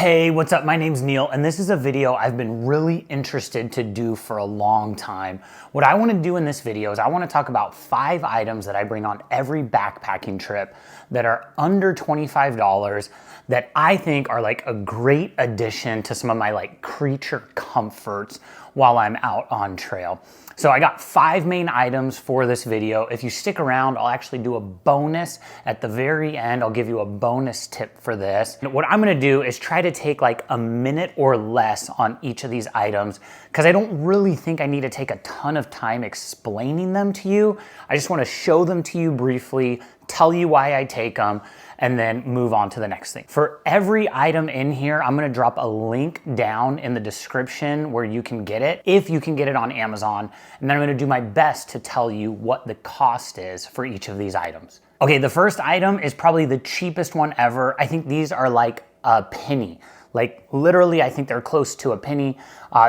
Hey, what's up? My name's Neil, and this is a video I've been really interested to do for a long time. What I want to do in this video is I want to talk about 5 items that I bring on every backpacking trip that are under $25 that I think are like a great addition to some of my like creature comforts while I'm out on trail. So I got 5 main items for this video. If you stick around, I'll actually do a bonus at the very end. I'll give you a bonus tip for this. And what I'm gonna do is try to take like a minute or less on each of these items because I don't really think I need to take a ton of time explaining them to you. I just wanna show them to you briefly, tell you why I take them, and then move on to the next thing. For every item in here, I'm gonna drop a link down in the description where you can get it, if you can get it on Amazon, and then I'm gonna do my best to tell you what the cost is for each of these items. Okay, the first item is probably the cheapest one ever. I think these are like a penny. Like literally, I think they're close to a penny.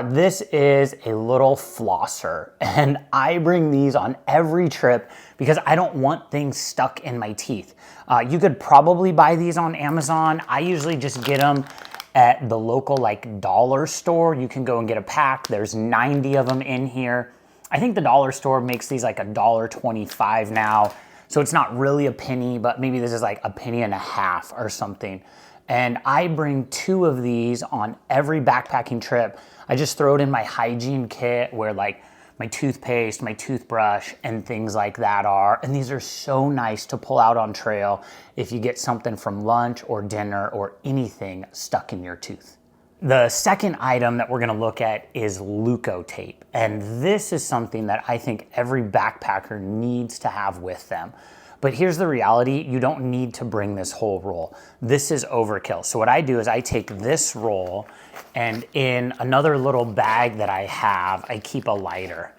This is a little flosser, and I bring these on every trip because I don't want things stuck in my teeth. You could probably buy these on Amazon. I usually just get them at the local like dollar store. You can go and get a pack. There's 90 of them in here. I think the dollar store makes these like $1.25 now. So it's not really a penny, but maybe this is like a penny and a half or something. And I bring 2 of these on every backpacking trip. I just throw it in my Hygiene kit where like my toothpaste, my toothbrush, and things like that are. And these are so nice to pull out on trail if you get something from lunch or dinner or anything stuck in your tooth. The second item that we're gonna look at is lucco tape. And this is something that I think every backpacker needs to have with them. But here's the reality, you don't need to bring this whole roll. This is overkill. So what I do is I take this roll and in another little bag that I have, I keep a lighter.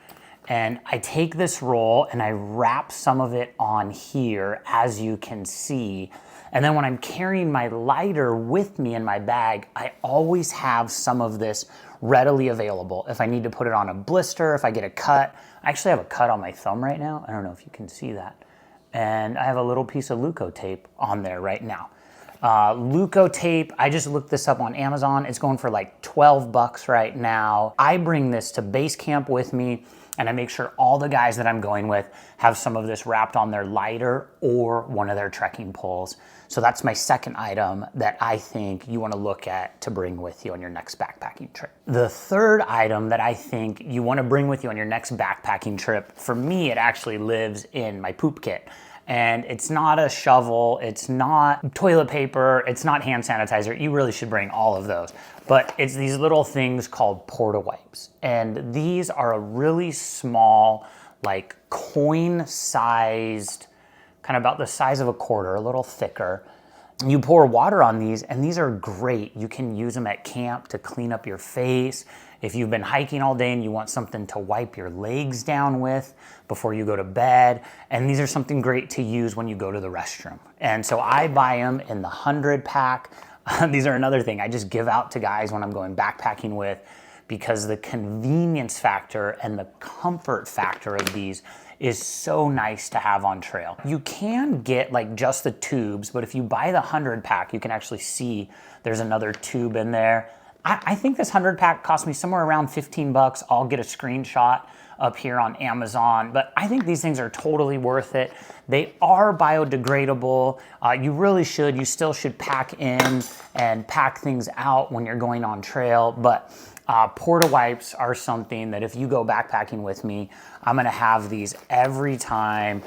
And I take this roll and I wrap some of it on here, as you can see. And then when I'm carrying my lighter with me in my bag, I always have some of this readily available. If I need to put it on a blister, if I get a cut. I actually have a cut on my thumb right now. I don't know if you can see that. And I have a little piece of lucco tape on there right now. Lucco tape, I just looked this up on Amazon. It's going for like 12 bucks right now. I bring this to base camp with me and I make sure all the guys that I'm going with have some of this wrapped on their lighter or one of their trekking poles. So that's my second item that I think you want to look at to bring with you on your next backpacking trip. The third item that I think you want to bring with you on your next backpacking trip, for me, it actually lives in my poop kit. And it's not a shovel, it's not toilet paper, it's not hand sanitizer. You really should bring all of those. But it's these little things called porta wipes. And these are a really small, like coin-sized, kind of about the size of a quarter, a little thicker. You pour water on these and these are great. You can use them at camp to clean up your face. If you've been hiking all day and you want something to wipe your legs down with before you go to bed, and these are something great to use when you go to the restroom. And so I buy them in the 100 pack. These are another thing I just give out to guys when I'm going backpacking with, because the convenience factor and the comfort factor of these is so nice to have on trail. You can get like just the tubes, but if you buy the 100 pack, you can actually see there's another tube in there. I think this 100 pack cost me somewhere around 15 bucks. I'll get a screenshot up here on Amazon, but I think these things are totally worth it. They are biodegradable. You still should pack in and pack things out when you're going on trail, but porta wipes are something that if you go backpacking with me, I'm gonna have these every time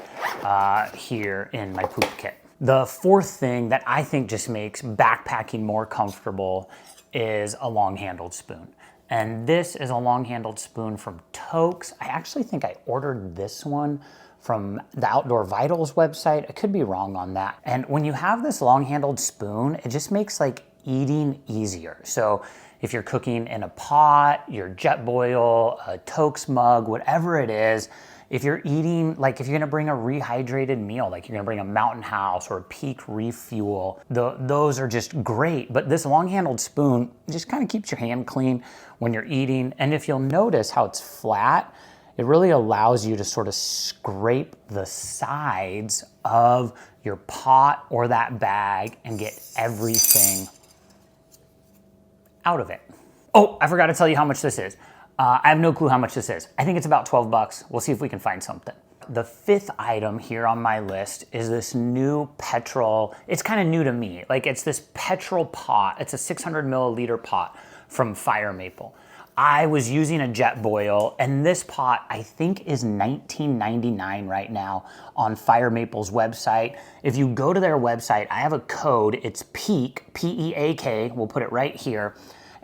here in my poop kit. The fourth thing that I think just makes backpacking more comfortable is a long-handled spoon. And this is a long-handled spoon from Tokes. I actually think I ordered this one from the Outdoor Vitals website. I could be wrong on that. And when you have this long-handled spoon, it just makes like eating easier. So if you're cooking in a pot, your jet boil, a Tokes mug, whatever it is, if you're eating, like if you're gonna bring a rehydrated meal, like you're gonna bring a Mountain House or a Peak Refuel, those are just great. But this long-handled spoon just kind of keeps your hand clean when you're eating. And if you'll notice how it's flat, it really allows you to sort of scrape the sides of your pot or that bag and get everything out of it. Oh, I forgot to tell you how much this is. I have no clue how much this is. I think it's about 12 bucks. We'll see if we can find something. The fifth item here on my list is this new petrol. It's kind of new to me. Like, it's this petrol pot. It's a 600 milliliter pot from Fire Maple. I was using a jet boil, and this pot I think is $19.99 right now on Fire Maple's website. If you go to their website, I have a code. It's PEAK, P-E-A-K. We'll put it right here.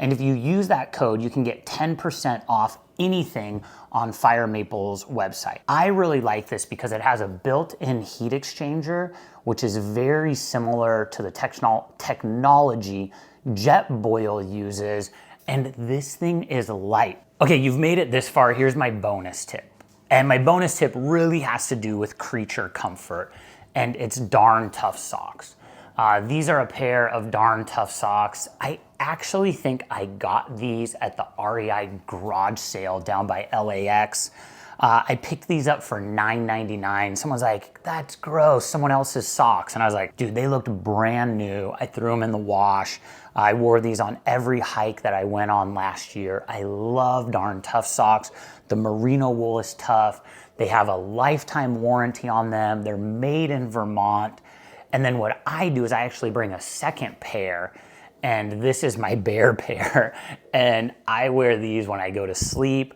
And if you use that code, you can get 10% off anything on Fire Maple's website. I really like this because it has a built-in heat exchanger, which is very similar to the technology jet boil uses, and this thing is light. Okay, you've made it this far. Here's my bonus tip. And my bonus tip really has to do with creature comfort, and it's Darn Tough socks. These are a pair of Darn Tough socks. I actually think I got these at the REI garage sale down by LAX. I picked these up for $9.99. Someone's like, that's gross, someone else's socks. And I was like, dude, they looked brand new. I threw them in the wash. I wore these on every hike that I went on last year. I love Darn Tough socks. The merino wool is tough. They have a lifetime warranty on them. They're made in Vermont. And then what I do is I actually bring a second pair, and this is my bear pair, and I wear these when I go to sleep.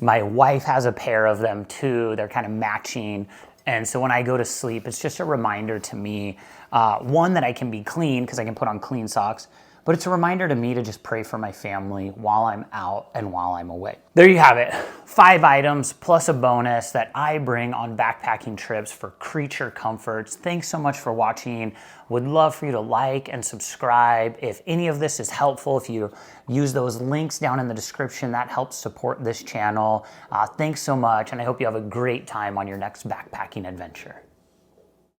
My wife has a pair of them too. They're kind of matching. And so when I go to sleep, it's just a reminder to me, one, that I can be clean because I can put on clean socks, but it's a reminder to me to just pray for my family while I'm out and while I'm away. There you have it. 5 items plus a bonus that I bring on backpacking trips for creature comforts. Thanks so much for watching. Would love for you to like and subscribe. If any of this is helpful, if you use those links down in the description, that helps support this channel. Thanks so much, and I hope you have a great time on your next backpacking adventure.